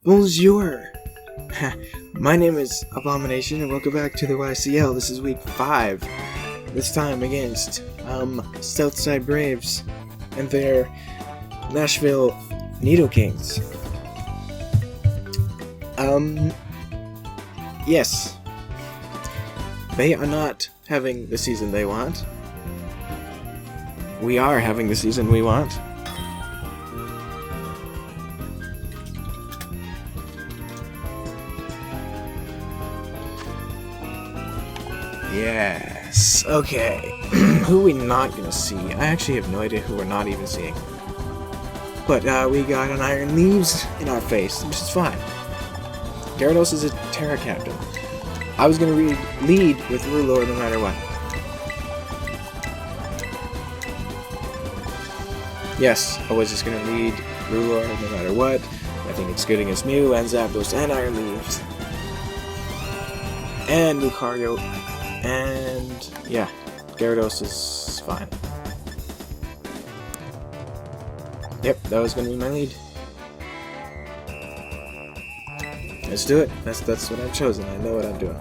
Bonjour! My name is Abomination and welcome back to the YCL. This is week 5. This time against SSideBraves and their Nashville Nidokings. Yes. They are not having the season they want. We are having the season we want. Yes. Okay. Who are we not gonna see? I actually have no idea who we're not even seeing. But we got an Iron Leaves in our face, which is fine. Gyarados is a Terra Captain. I was gonna lead with Rulor no matter what. Yes, I was just gonna lead Rulor no matter what. I think it's good against Mew and Zapdos and Iron Leaves. And Lucario. And yeah, Gyarados is fine. Yep, that was gonna be my lead. Let's do it. That's what I've chosen. I know what I'm doing.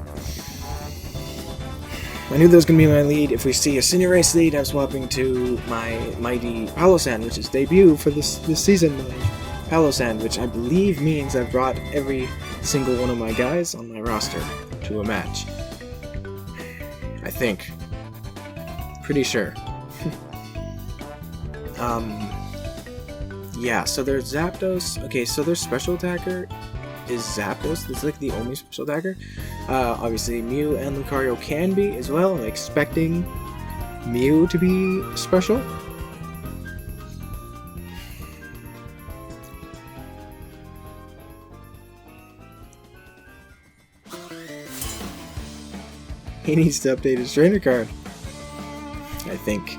I knew that was gonna be my lead. If we see a Cinderace lead, I'm swapping to my mighty Palossand, which is debut for this season. My Palossand, which I believe means I've brought every single one of my guys on my roster to a match. I think. Pretty sure. Yeah, so there's Zapdos. Okay, so their special attacker is Zapdos. It's like the only special attacker. Obviously, Mew and Lucario can be as well. I'm expecting Mew to be special. He needs to update his trainer card, I think.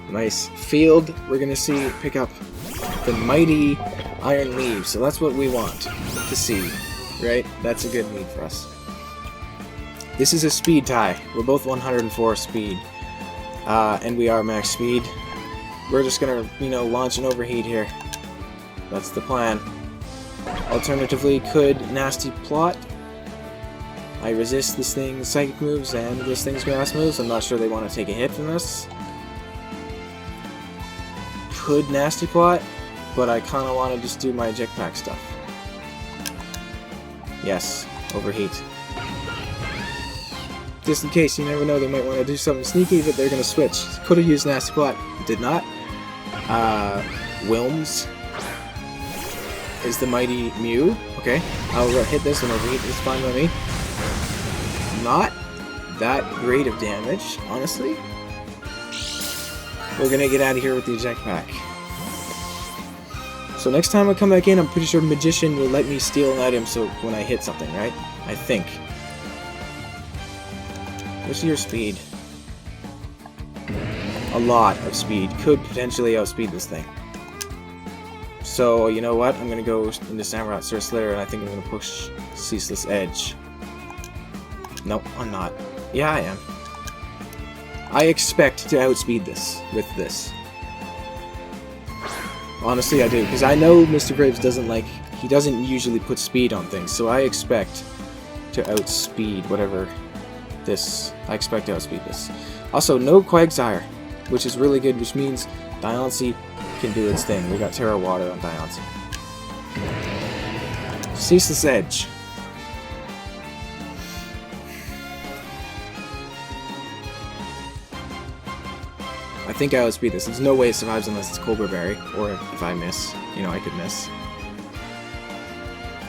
Nice. Field, we're gonna see pick up the mighty Iron Leaves, so that's what we want to see, right? That's a good lead for us. This is a speed tie. We're both 104 speed, and we are max speed. We're just gonna, launch an overheat here. That's the plan. Alternatively, could Nasty Plot. I resist this thing's psychic moves and this thing's grass moves. I'm not sure they want to take a hit from this. Could Nasty Plot, but I kind of want to just do my jetpack stuff. Yes, overheat. Just in case, you never know, they might want to do something sneaky, but they're going to switch. Could have used Nasty Plot, did not. Wilms is the mighty Mew. Okay, I'll hit this and overheat. It's fine by me. Not that great of damage, honestly. We're gonna get out of here with the eject pack. So next time I come back in, I'm pretty sure Magician will let me steal an item so when I hit something, right? I think. What's your speed? A lot of speed. Could potentially outspeed this thing. So, you know what? I'm gonna go into Samurott Surfslitter and I think I'm gonna push Ceaseless Edge. No, I'm not. Yeah, I am. I expect to outspeed this with this. Honestly, I do, because I know Mr. Braves he doesn't usually put speed on things, so I expect to outspeed whatever this. I expect to outspeed this. Also, no Quagsire, which is really good, which means Diancie can do its thing. We got Terra Water on Diancie. Ceaseless Edge. I think I outspeed this. There's no way it survives unless it's Cobra Berry, or if I miss. I could miss.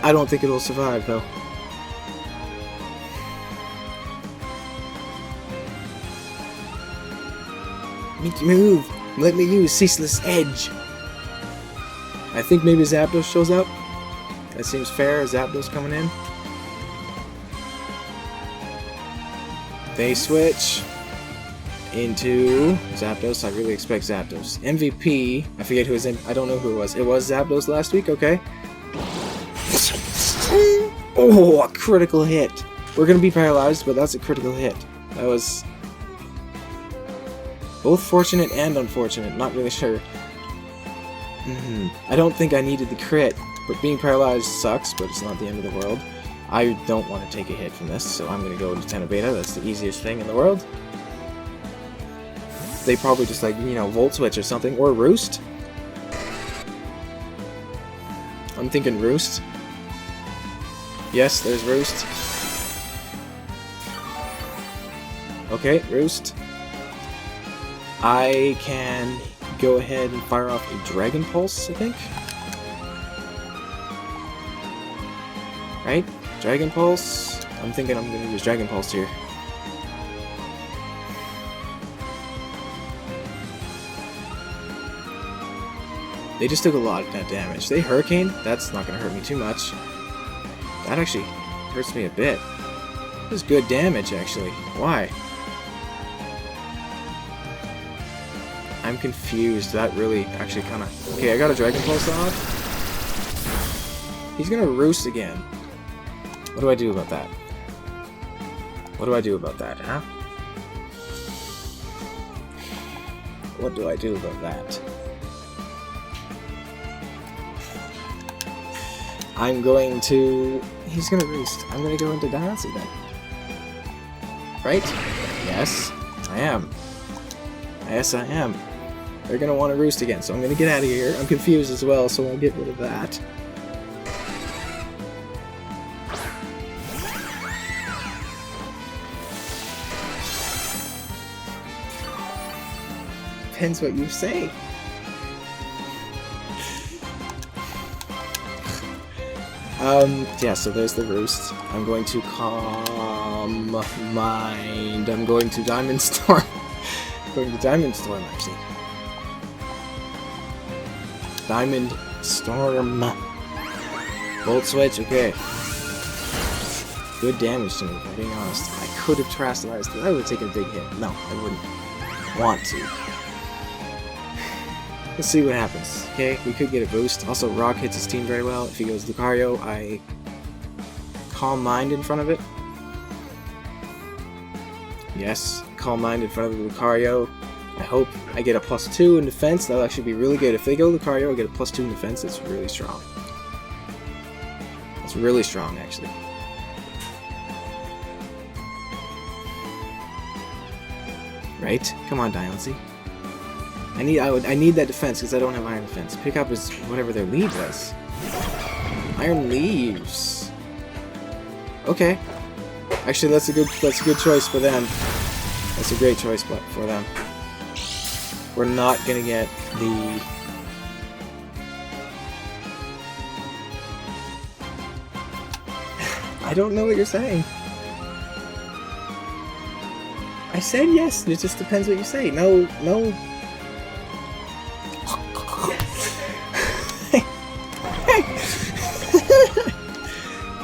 I don't think it'll survive, though. Make you move! Let me use Ceaseless Edge! I think maybe Zapdos shows up. That seems fair. Zapdos coming in. They switch into Zapdos. I really expect Zapdos. MVP, I forget who I don't know who it was. It was Zapdos last week, okay. Oh, a critical hit. We're gonna be paralyzed, but that's a critical hit. That was both fortunate and unfortunate, not really sure. I don't think I needed the crit. But being paralyzed sucks, but it's not the end of the world. I don't want to take a hit from this, so I'm going to go into Tenno Beta. That's the easiest thing in the world. They probably just like, you know, Volt Switch or something, or Roost. I'm thinking Roost. Yes, there's Roost. Okay, Roost. I can go ahead and fire off a Dragon Pulse, I think. Right? Dragon Pulse. I'm thinking I'm going to use Dragon Pulse here. They just took a lot of net damage. They Hurricane? That's not going to hurt me too much. That actually hurts me a bit. That was good damage, actually. Why? I'm confused. That really actually kind of... Okay, I got a Dragon Pulse off. He's going to Roost again. What do I do about that? What do I do about that, huh? What do I do about that? I'm going to... He's going to Roost. I'm going to go into Diancie then. Right? Yes, I am. Yes, I am. They're going to want to Roost again, so I'm going to get out of here. I'm confused as well, so I'll get rid of that. Depends what you say. Yeah, so there's the Roost. I'm going to Calm Mind. I'm going to Diamond Storm. Going to Diamond Storm, actually. Diamond Storm. Volt Switch, okay. Good damage to me, if I'm being honest. I could have terastallized, but I would have taken a big hit. No, I wouldn't want to. Let's see what happens. Okay, we could get a boost. Also, Rock hits his team very well. If he goes Lucario, I Calm Mind in front of it. Yes, Calm Mind in front of the Lucario. I hope I get a +2 in defense. That'll actually be really good. If they go Lucario, I get a +2 in defense. It's really strong. It's really strong, actually. Right? Come on, Diancie. I need that defense because I don't have Iron Defense. Pick up is whatever their lead was. Iron Leaves. Okay. Actually, that's a good choice for them. That's a great choice for them. We're not gonna get the... I don't know what you're saying. I said yes, it just depends what you say. No.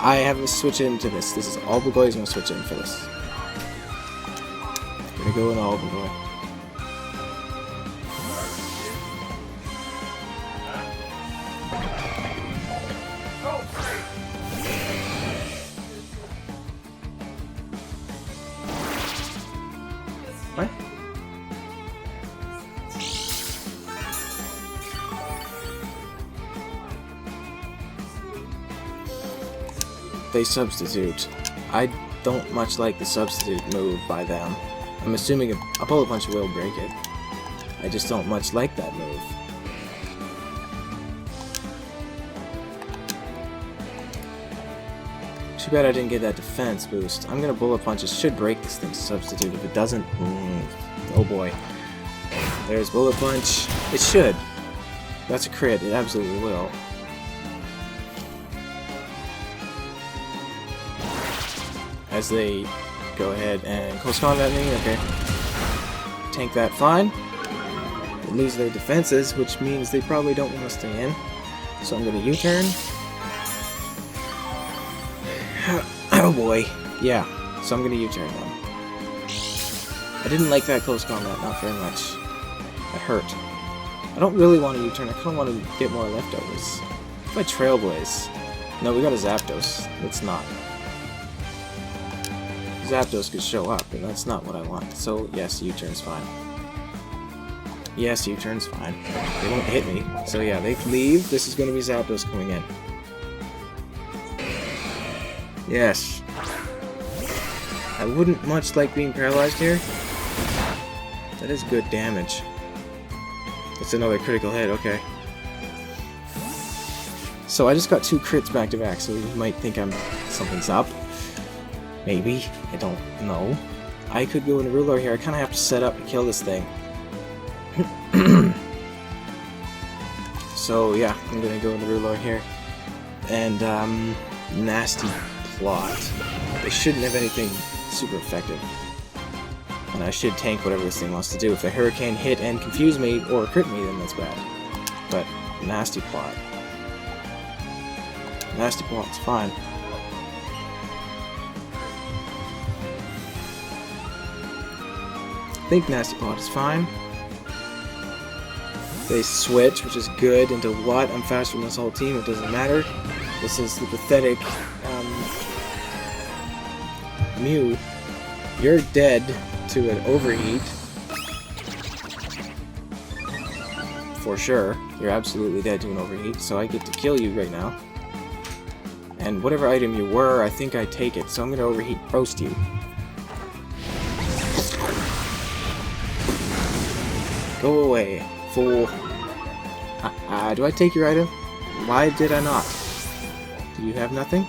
I have to switch into this. This is all Albagoy is going to switch in for this. Gonna go in Albagoy. What? They substitute. I don't much like the substitute move by them. I'm assuming a Bullet Punch will break it. I just don't much like that move. Too bad I didn't get that defense boost. I'm gonna Bullet Punch. It should break this thing's substitute. If it doesn't, oh boy. There's Bullet Punch. It should. That's a crit. It absolutely will. As they go ahead and close combat me, okay. Tank that fine. They lose their defenses, which means they probably don't want to stay in. So I'm going to U-turn. Oh boy. Yeah, so I'm going to U-turn them. I didn't like that close combat, not very much. That hurt. I don't really want to U-turn, I kind of want to get more leftovers. If I Trailblaze. No, we got a Zapdos. Let's not. Zapdos could show up, and that's not what I want. So, yes, U-turn's fine. Yes, U-turn's fine. They won't hit me. So yeah, they leave. This is going to be Zapdos coming in. Yes. I wouldn't much like being paralyzed here. That is good damage. That's another critical hit, okay. So I just got 2 crits back to back, so you might think something's up. Maybe. I don't know. I could go into Ruler here. I kind of have to set up and kill this thing. So yeah, I'm gonna go into Ruler here. And nasty plot. They shouldn't have anything super effective. And I should tank whatever this thing wants to do. If the Hurricane hit and confuse me or crit me, then that's bad. But nasty plot. Nasty plot's fine. I think nasty plot is fine. They switch, which is good, into what? I'm faster than this whole team, it doesn't matter. This is the pathetic Mew. You're dead to an overheat. For sure. You're absolutely dead to an overheat, so I get to kill you right now. And whatever item you were, I think I take it, so I'm gonna overheat roast you. Go away, fool. Do I take your item? Why did I not? Do you have nothing?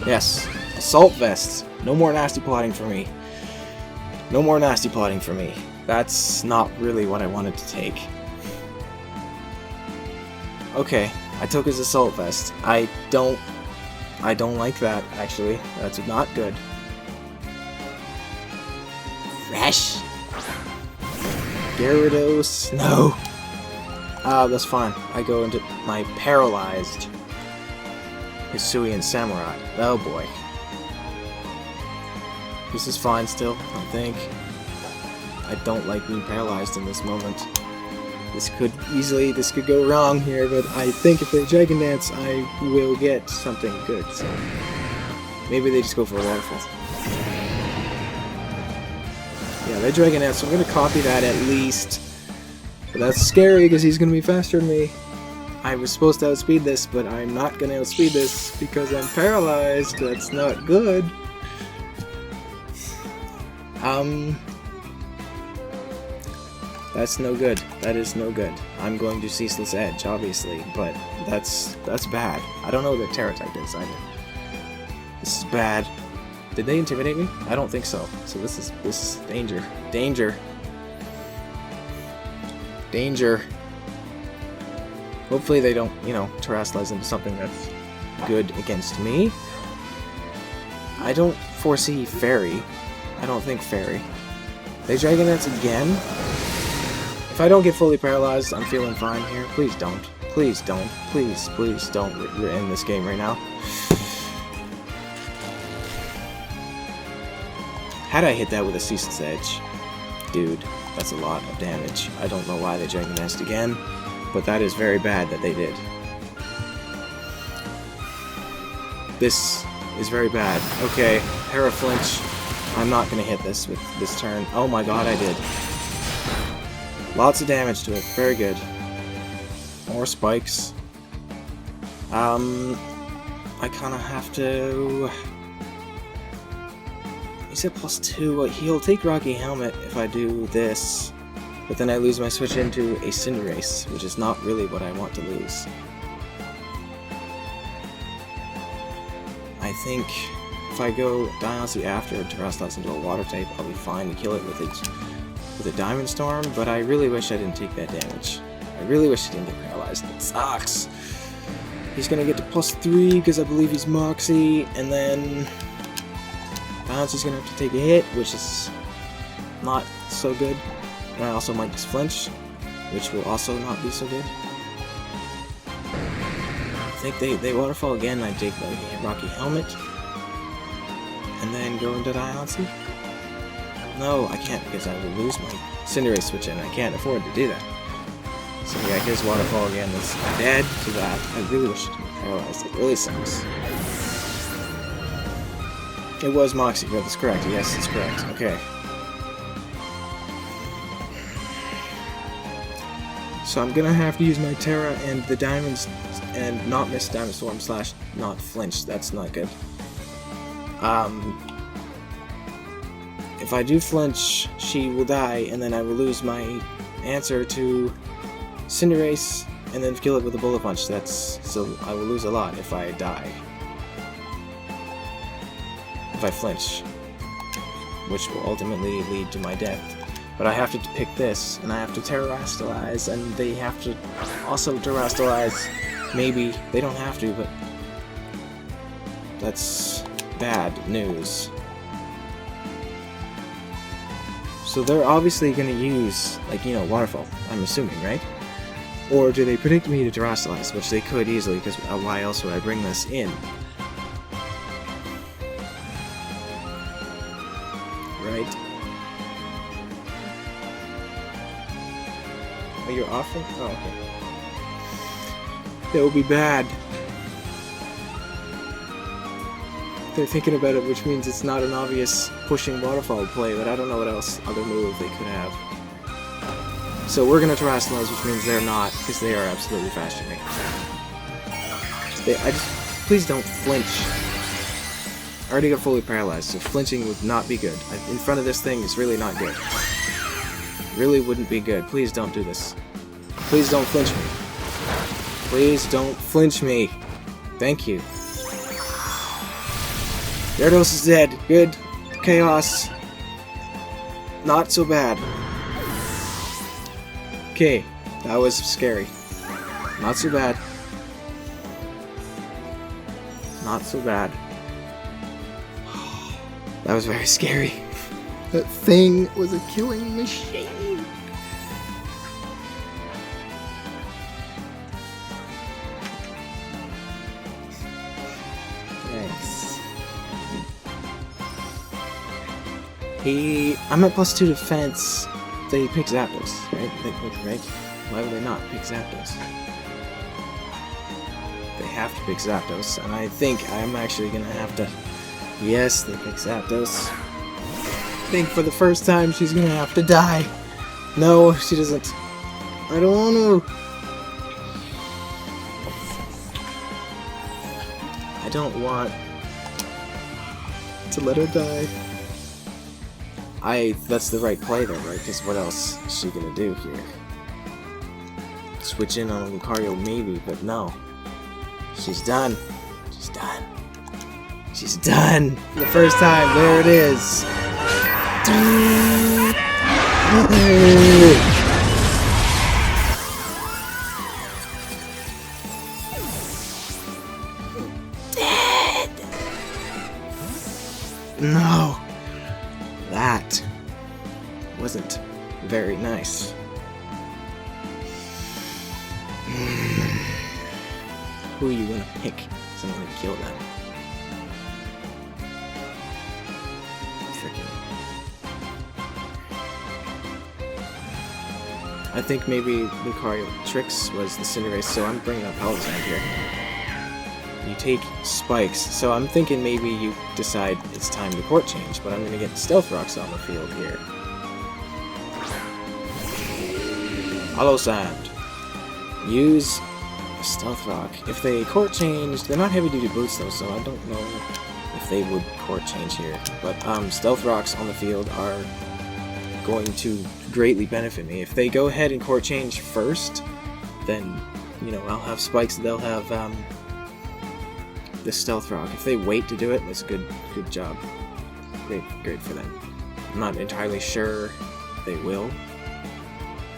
Yes. Assault vests. No more nasty plotting for me. No more nasty plotting for me. That's not really what I wanted to take. Okay, I took his assault vest. I don't like that, actually. That's not good. Fresh. Gyarados. No. That's fine. I go into my paralyzed Hisuian Samurai. Oh boy. This is fine still, I think. I don't like being paralyzed in this moment. This could go wrong here, but I think if they Dragon Dance, I will get something good, so maybe they just go for a waterfall. Yeah, they Dragon Dance, so I'm gonna copy that at least. But that's scary because he's gonna be faster than me. I was supposed to outspeed this, but I'm not gonna outspeed this because I'm paralyzed. That's not good. That's no good. That is no good. I'm going to Ceaseless Edge, obviously, but that's bad. I don't know the Terra type inside it. This is bad. Did they intimidate me? I don't think so. So this is danger. Danger. Danger. Hopefully they don't, terrestrialize into something that's good against me. I don't foresee Fairy. I don't think Fairy. They Dragon Dance again? If I don't get fully paralyzed, I'm feeling fine here. Please don't. Please don't. Please don't end this game right now. Had I hit that with a Ceaseless Edge, dude, that's a lot of damage. I don't know why they Dragon Danced again, but that is very bad that they did. This is very bad. Okay, Hera Flinch. I'm not going to hit this with this turn. Oh my god, I did. Lots of damage to it. Very good. More spikes. I kind of have to... He's at +2. He'll take Rocky Helmet if I do this. But then I lose my switch into a Cinderace, which is not really what I want to lose. I think if I go Diancie after Terrestrialize into a Water type, I'll be fine to kill it with a Diamond Storm, but I really wish I didn't take that damage. I really wish he didn't get paralyzed. It sucks. He's gonna get to +3 because I believe he's Moxie, and then Diancie's gonna have to take a hit, which is not so good. And I also might just flinch, which will also not be so good. I think they waterfall again, and I take Rocky Helmet, and then go into Diancie. No, I can't because I will lose my Cinderace switch in. I can't afford to do that. So yeah, here's Waterfall again. That's dead to that. I really wish it didn't be paralyzed. It really sucks. It was Moxie, that's correct. Yes, it's correct. Okay. So I'm gonna have to use my Terra and the Diamond and not miss Diamond Storm / not flinch. That's not good. If I do flinch, she will die, and then I will lose my answer to Cinderace, and then kill it with a Bullet Punch. So I will lose a lot if I die. If I flinch. Which will ultimately lead to my death. But I have to pick this, and I have to Terrastalize, and they have to also Terrastalize. Maybe. They don't have to, but that's bad news. So they're obviously going to use, like, you know, Waterfall, I'm assuming, right? Or do they predict me to Terrastalize, which they could easily, because why else would I bring this in? Right? Oh, you're offering? Oh, okay. That would be bad. They're thinking about it, which means it's not an obvious pushing Waterfall play, but I don't know what else other move they could have. So we're gonna Terrastalize, which means they're not, because they are absolutely faster than me. Please don't flinch. I already got fully paralyzed, so flinching would not be good. In front of this thing is really not good. Really wouldn't be good. Please don't do this. Please don't flinch me. Please don't flinch me. Thank you. Gyarados is dead. Good. Chaos. Not so bad. Okay, that was scary. Not so bad. Not so bad. That was very scary. That thing was a killing machine. Thanks. I'm at +2 defense. They pick Zapdos, right? Right? Why would they not pick Zapdos? They have to pick Zapdos, and I think I'm actually gonna have to. Yes, they pick Zapdos. I think for the first time she's gonna have to die. No, she doesn't. I don't want to. I don't want to let her die. That's the right play though, right? Because what else is she gonna do here? Switch in on a Lucario maybe, but no. She's done. She's done. She's done! For the first time, there it is! Dead! No! That wasn't very nice. Who are you gonna pick? Someone to kill them. I think maybe Lucario Tricks was the Cinderace, so I'm bringing up Palisand here. You take Spikes, so I'm thinking maybe you decide it's time to court change, but I'm going to get Stealth Rocks on the field here. Palisand. Use Stealth Rock. If they court change, they're not heavy duty boots though, so I don't know if they would court change here. But Stealth Rocks on the field are going to greatly benefit me. If they go ahead and court change first, then, you know, I'll have Spikes, they'll have the Stealth Rock. If they wait to do it, that's good job. Great for them. I'm not entirely sure they will.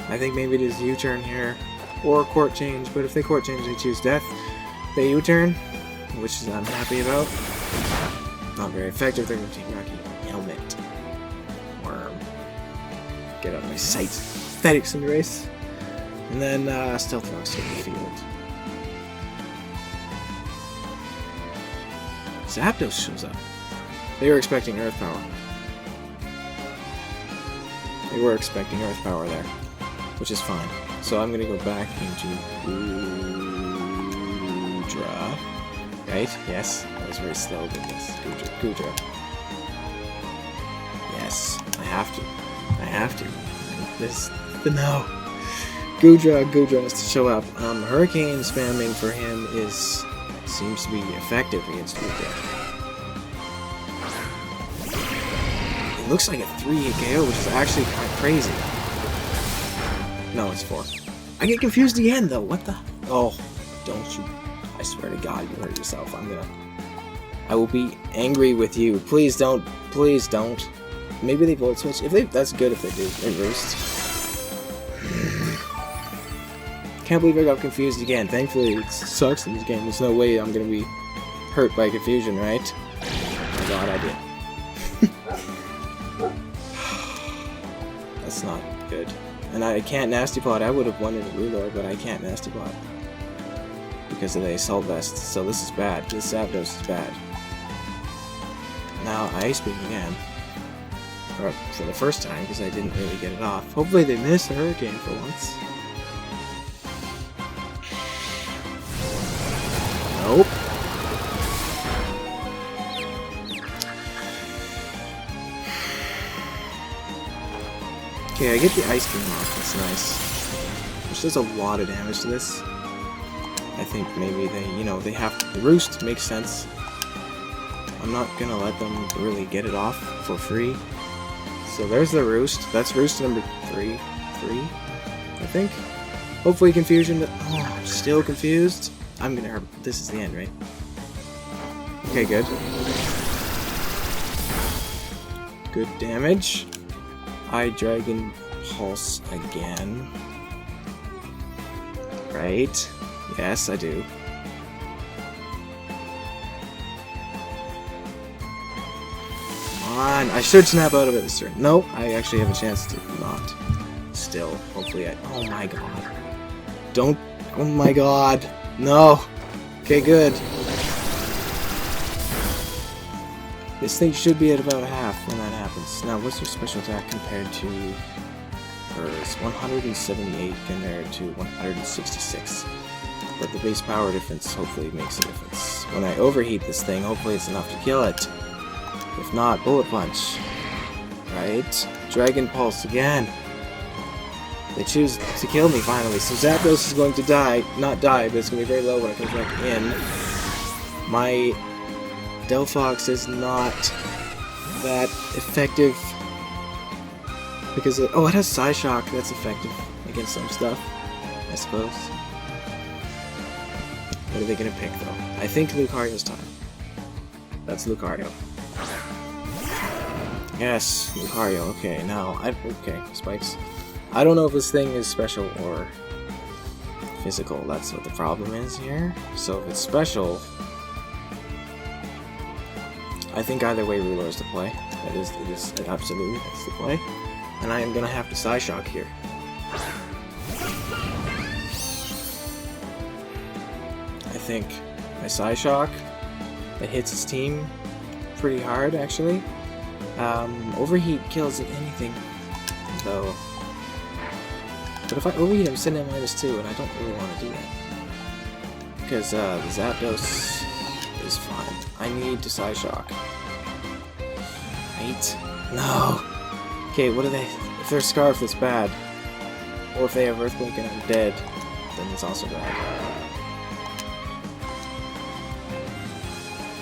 I think maybe it is U-turn here, or court change, but if they court change, they choose death. They U-turn, which I'm happy about. Not very effective, they're going to take Rocky Helmet. Worm. Get out of my sight. Pathetic Cinderace. And then Stealth Rocks in the field. Zapdos shows up. They were expecting Earth Power. They were expecting Earth Power there, which is fine. So I'm gonna go back into Goodra. Right? Yes. That was very slow with this. Goodra. Yes. I have to. No. Goodra is to show up. Hurricane spamming for him seems to be effective against Goodra. It looks like a 3-hit KO, which is actually kind of crazy. No, it's 4. I get confused again, though. What the? Oh, don't you? I swear to God, you hurt yourself. I will be angry with you. Please don't. Please don't. Maybe they volt switch. That's good if they do. They roost. Can't believe I got confused again. Thankfully, it sucks in this game. There's no way I'm gonna be hurt by confusion, right? Oh my God, I did. That's not good. And I can't Nasty Plot. I would have wanted a Rulor, but I can't Nasty Plot because of the Assault Vest. So this is bad. This Zapdos is bad. Now Ice Beam again. Or for the first time, because I didn't really get it off. Hopefully they missed the Hurricane for once. Nope. Okay, I get the Ice Beam off. That's nice. Which does a lot of damage to this. I think maybe they have to. The Roost makes sense. I'm not gonna let them really get it off for free. So there's the Roost. That's Roost number 3, I think. Hopefully confusion. Oh, I'm still confused. I'm gonna hurt. This is the end, right? Okay, good. Good damage. I Dragon Pulse again. Right? Yes, I do. I should snap out of it this turn. Nope, I actually have a chance to not. Still, hopefully oh my God. Don't, oh my God. No. Okay, good. This thing should be at about half when that happens. Now, what's your special attack compared to hers? 178 compared to 166. But the base power difference hopefully makes a difference. When I overheat this thing, hopefully it's enough to kill it. If not, Bullet Punch. Right? Dragon Pulse again. They choose to kill me finally. So Zapdos is going to die. Not die, but it's going to be very low when it comes back in. My Delphox is not that effective. Because it has Psyshock. That's effective against some stuff, I suppose. What are they going to pick, though? I think Lucario's time. That's Lucario. Yes, Lucario. Okay, now okay, Spikes. I don't know if this thing is special or physical. That's what the problem is here. So if it's special, I think either way Ruler is the play. That is absolutely that's the play. And I am gonna have to Psyshock here. I think my Psyshock, it hits his team pretty hard actually. Overheat kills anything, though. But if I overheat, I'm sitting at -2, and I don't really want to do that. Because the Zapdos is fine. I need to Psyshock. Right? No! Okay, what do they... If they're Scarf, that's bad. Or if they have Earthquake and I'm dead, then it's also bad.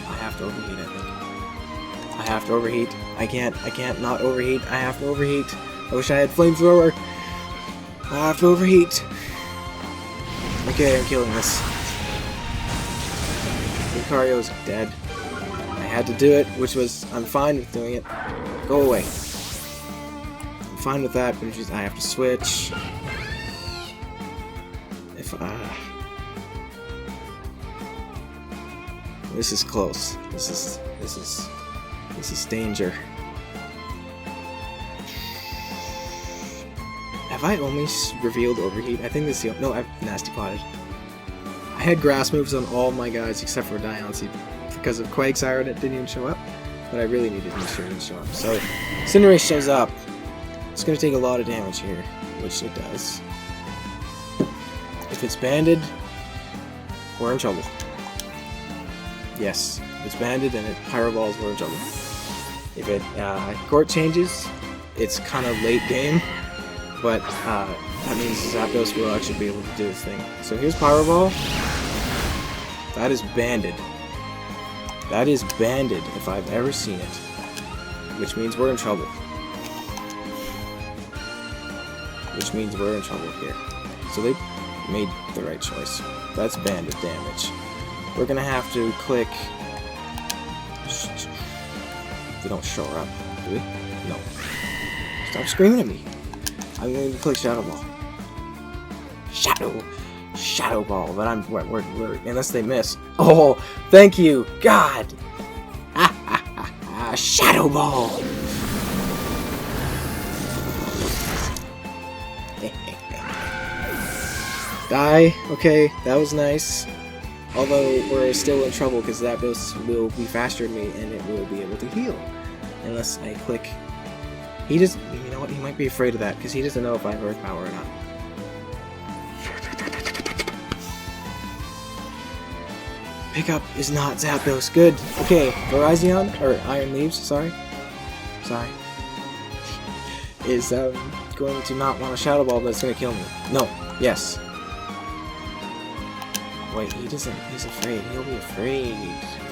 I have to overheat, I think. I have to overheat. I can't not overheat. I have to overheat. I wish I had Flamethrower. I have to overheat. Okay, I'm killing this. Lucario's dead. I had to do it, which was... I'm fine with doing it. Go away. I'm fine with that, but I have to switch. If this is close. This is danger. Have I only revealed Overheat? I think this is the... No, I've Nasty Plotted. I had Grass moves on all my guys except for Diancie. Because of Quagsire, it didn't even show up. But I really needed to make sure it didn't show up. So, Cinderace shows up. It's going to take a lot of damage here. Which it does. If it's banded, we're in trouble. Yes. If it's banded and it Pyro Balls, we're in trouble. If it court changes, it's kind of late game, but That means Zapdos will actually be able to do his thing. So here's Pyro Ball. That is banded. That is banded if I've ever seen it. Which means we're in trouble. Which means we're in trouble here. So they made the right choice. That's banded damage. We're gonna have to click... We don't show her up, do we? No. Stop screaming at me. I'm going to click Shadow Ball. Shadow Ball. But we're unless they miss. Oh, thank you, God. Shadow Ball. Die. Okay, that was nice. Although we're still in trouble because Zapdos will be faster than me and it will be able to heal. Unless I click... He doesn't... You know what? He might be afraid of that because he doesn't know if I have Earth Power or not. Pickup is not Zapdos. Good. Okay, Virizion, or Iron Leaves, sorry, is going to not want a Shadow Ball that's going to kill me. No. Yes. Wait, he doesn't... He's afraid. He'll be afraid.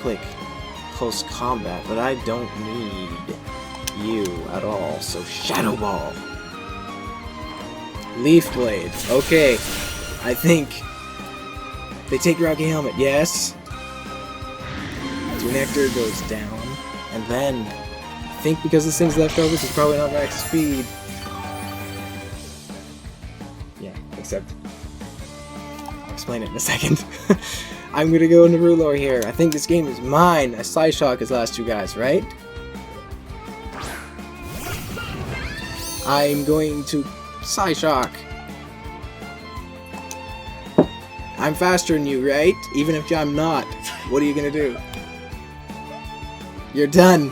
Click Close Combat, but I don't need you at all, so Shadow Ball. Leaf Blade. Okay. I think they take Rocky Helmet. Yes. Nectar goes down, and then I think because this thing's leftovers, it's probably not max speed. Yeah, except I'll explain it in a second. I'm gonna go into Rulor here. I think this game is mine. I Psyshock his last two guys, right? I'm going to Psyshock. I'm faster than you, right? Even if I'm not. What are you gonna do? You're done.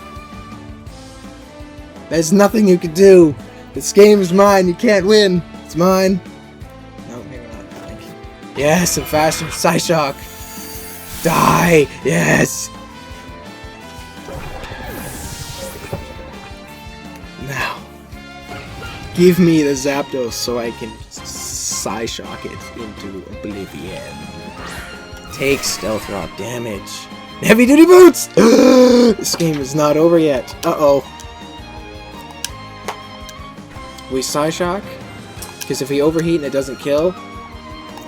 There's nothing you can do. This game is mine. You can't win. It's mine. No, maybe not. Thank you. Yes, I'm faster. Psyshock. Die. Yes. Now, give me the Zapdos so I can Psyshock it into oblivion. Take Stealth Rock damage. Heavy Duty Boots! This game is not over yet. Uh-oh. We Psyshock? Because if we overheat and it doesn't kill...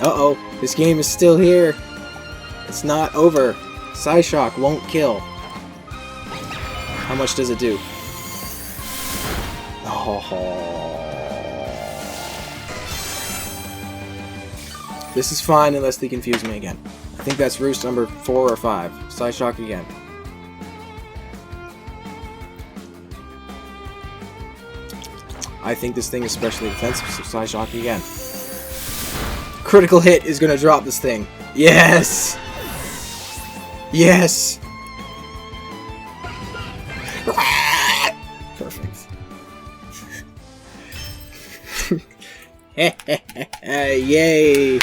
Uh-oh. This game is still here. It's not over. Psyshock won't kill. How much does it do? Oh. This is fine unless they confuse me again. I think that's roost number 4 or 5. Psyshock again. I think this thing is specially defensive, so Psyshock again. Critical hit is gonna drop this thing. Yes! Yes! Perfect. Yay!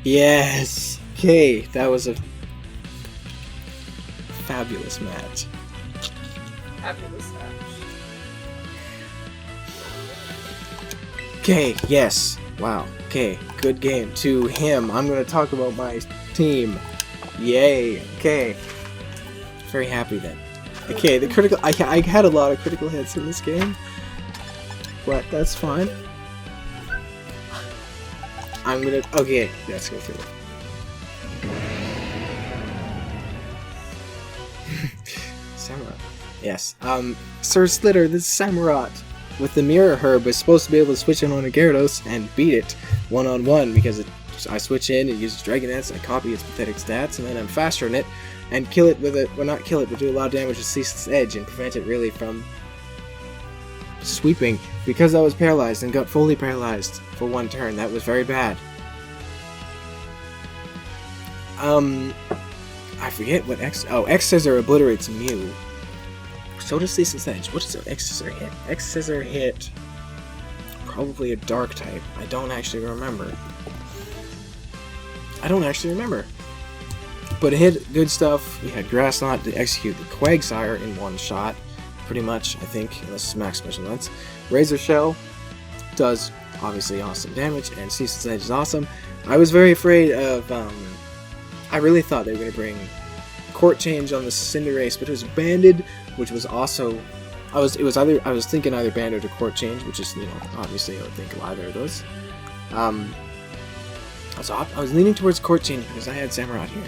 Yes! Okay, that was a fabulous match. Fabulous match. Okay, yes. Wow. Okay, good game. To him, I'm gonna talk about my team. Yay. Okay. Very happy then. Okay, the critical... I had a lot of critical hits in this game. But that's fine. I'm gonna... Okay, let's go through it. Samurott. Yes. Sir Slitter, this is Samurott. With the Mirror Herb, is supposed to be able to switch in on a Gyarados and beat it one-on-one because I switch in, it uses Dragonets, I copy its pathetic stats, and then I'm faster than it, and kill it with it... Well, not kill it, but do a lot of damage with Ceaseless Edge and prevent it really from sweeping. Because I was paralyzed and got fully paralyzed for one turn. That was very bad. I forget what X... Oh, X-Scissor obliterates Mew. So does Ceaseless Edge. What does X-Scissor hit? X-Scissor hit... Probably a Dark type. I don't actually remember. But it hit good stuff. We had Grass Knot to execute the Quagsire in one shot. pretty much, I think, unless it's max special defense. Razor Shell does obviously awesome damage, and Ceaseless Edge is awesome. I was very afraid of, I really thought they were going to bring Court Change on the Cinderace, but it was Banded, which was also, I was thinking either Banded or Court Change, which is, obviously I would think of either of those. I was leaning towards Court Change because I had Samurott here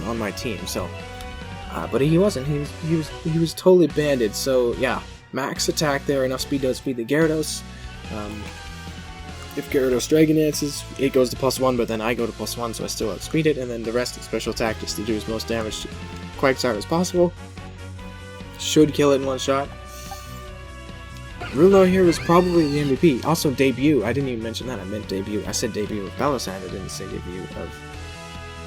on my team, so, but he wasn't, he was totally Banded, so yeah, max attack there, enough speed to outspeed the Gyarados. If Gyarados Dragon Dances, it goes to +1, but then I go to +1, so I still outspeed it, and then the rest of special attack just to do as most damage to Quagsire as possible. Should kill it in one shot. Rulor here was probably the MVP. Also debut, I didn't even mention that, I meant debut. I said debut with Belisand, I didn't say debut of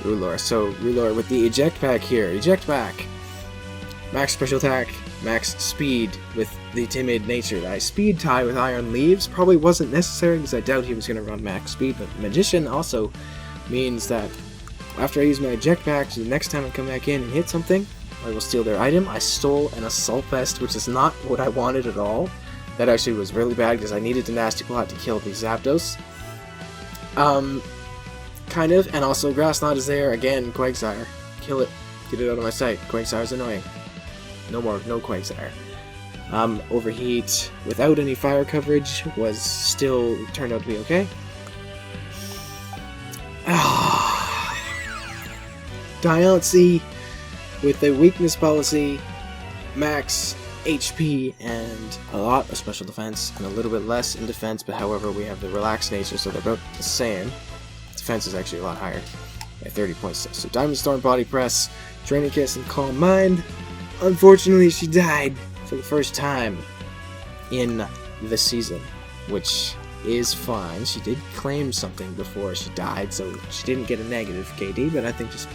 Rulor. So Rulor with the eject pack here, eject pack. Max special attack, max speed with the timid nature. I speed tie with Iron Leaves probably wasn't necessary because I doubt he was going to run max speed, but Magician also means that after I use my eject pack, the next time I come back in and hit something, I will steal their item. I stole an Assault Vest, which is not what I wanted at all. That actually was really bad because I needed the Nasty Plot to kill the Zapdos. Kind of, and also Grass Knot is there, again, Quagsire. Kill it. Get it out of my sight. Quagsire's annoying. No Quagsire. Overheat without any fire coverage turned out to be okay. Diancie with the weakness policy, max HP and a lot of special defense and a little bit less in defense, but however we have the relaxed nature, so they're about the same. Defense is actually a lot higher at 30.6. So Diamond Storm, Body Press, Draining Kiss, and Calm Mind. Unfortunately, she died for the first time in the season, which is fine. She did claim something before she died, so she didn't get a negative KD, but I think just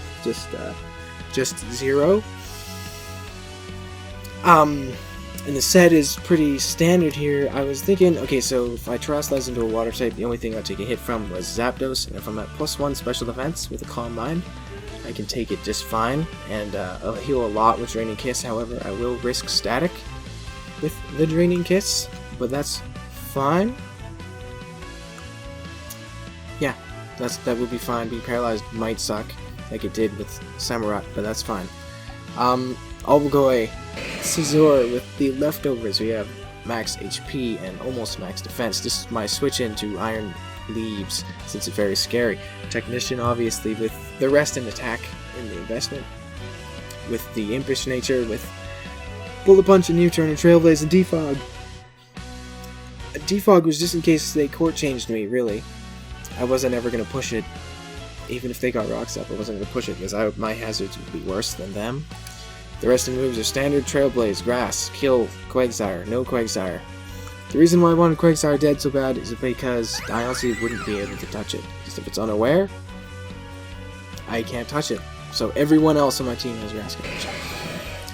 0. And the set is pretty standard here. I was thinking, okay, so if I Terastallize into a water type, the only thing I'll take a hit from was Zapdos, and if I'm at +1 special defense with a Calm Mind, I can take it just fine, and I'll heal a lot with Draining Kiss. However, I will risk static with the Draining Kiss, but that's fine. Yeah, that would be fine. Being paralyzed might suck, like it did with Samurott, but that's fine. I'll go a Scizor with the leftovers. We have max HP and almost max defense. This is my switch into Iron Leaves, since it's very scary. Technician, obviously, with the rest in attack in the investment. With the Impish nature, with Bullet Punch and U-Turn and Trailblaze and Defog. Defog was just in case they Court Changed me, really. I wasn't ever going to push it. Even if they got Rocks up, I wasn't going to push it because my hazards would be worse than them. The rest of the moves are standard: Trailblaze, Grass, Kill, Quagsire, no Quagsire. The reason why I wanted Quagsire dead so bad is because Diancie wouldn't be able to touch it. Because if it's unaware, I can't touch it. So everyone else on my team has Grass coverage.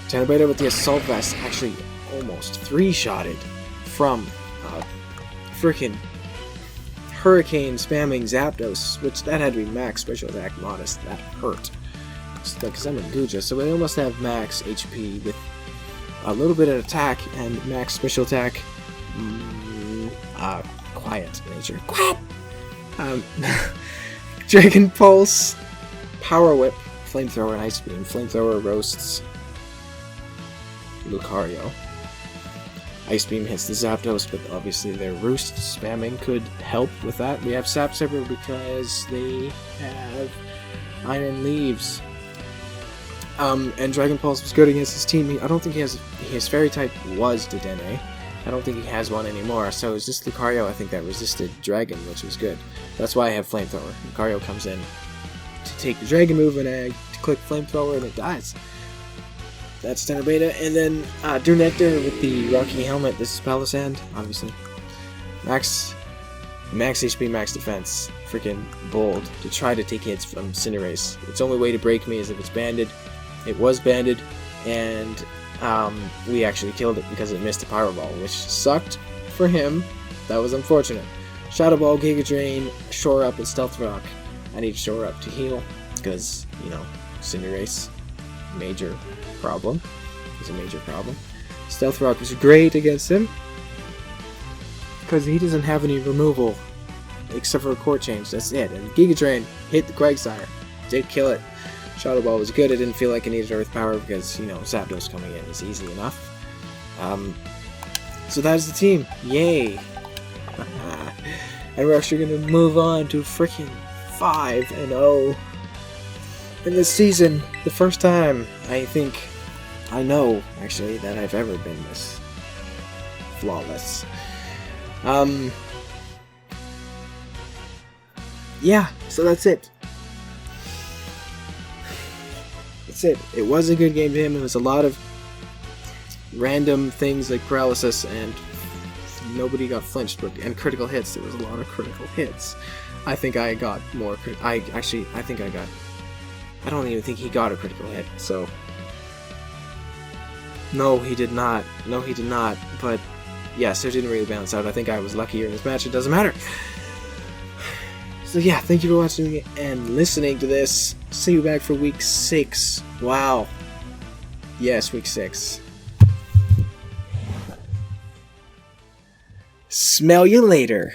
Tenebeta with the Assault Vest actually almost 3-shotted from freaking Hurricane spamming Zapdos, which that had to be max special attack modest. That hurt. Because I'm a Guja, so they almost have max HP with a little bit of attack and max special attack. Quiet nature. Quiet! Dragon Pulse, Power Whip, Flamethrower, and Ice Beam. Flamethrower roasts Lucario. Ice Beam hits the Zapdos, but obviously their Roost spamming could help with that. We have Sap Sipper because they have Iron Leaves. And Dragon Pulse was good against his team. I don't think his Fairy type was Dedenne. I don't think he has one anymore, so it's just Lucario, I think, that resisted Dragon, which was good. That's why I have Flamethrower. Lucario comes in to take the Dragon move, and I click Flamethrower, and it dies. That's Tenebeta. And then Drunectar with the Rocky Helmet. This is Palisand, obviously. Max HP, max defense. Freaking bold to try to take hits from Cinderace. Its only way to break me is if it's banded. It was banded, and we actually killed it because it missed a Pyro Ball, which sucked for him. That was unfortunate. Shadow Ball, Giga Drain, Shore Up, and Stealth Rock. I need Shore Up to heal because, Cinderace, major problem. It's a major problem. Stealth Rock was great against him. Because he doesn't have any removal. Except for a Core Change. That's it. And Giga Drain hit the Quagsire. Did kill it. Shadow Ball was good. I didn't feel like I needed Earth Power because, you know, Zapdos coming in is easy enough. So that's the team. Yay! And we're actually going to move on to freaking 5-0 in this season. The first time I know actually that I've ever been this flawless. Yeah, so that's it. That's it. It was a good game to him. It was a lot of random things like paralysis and nobody got flinched, and critical hits. There was a lot of critical hits. I think I got more. I don't even think he got a critical hit. So no, he did not. No, he did not. But yes, it didn't really balance out. I think I was luckier in this match. It doesn't matter. So yeah, thank you for watching and listening to this. See you back for week 6. Wow. Yes, week 6. Smell you later.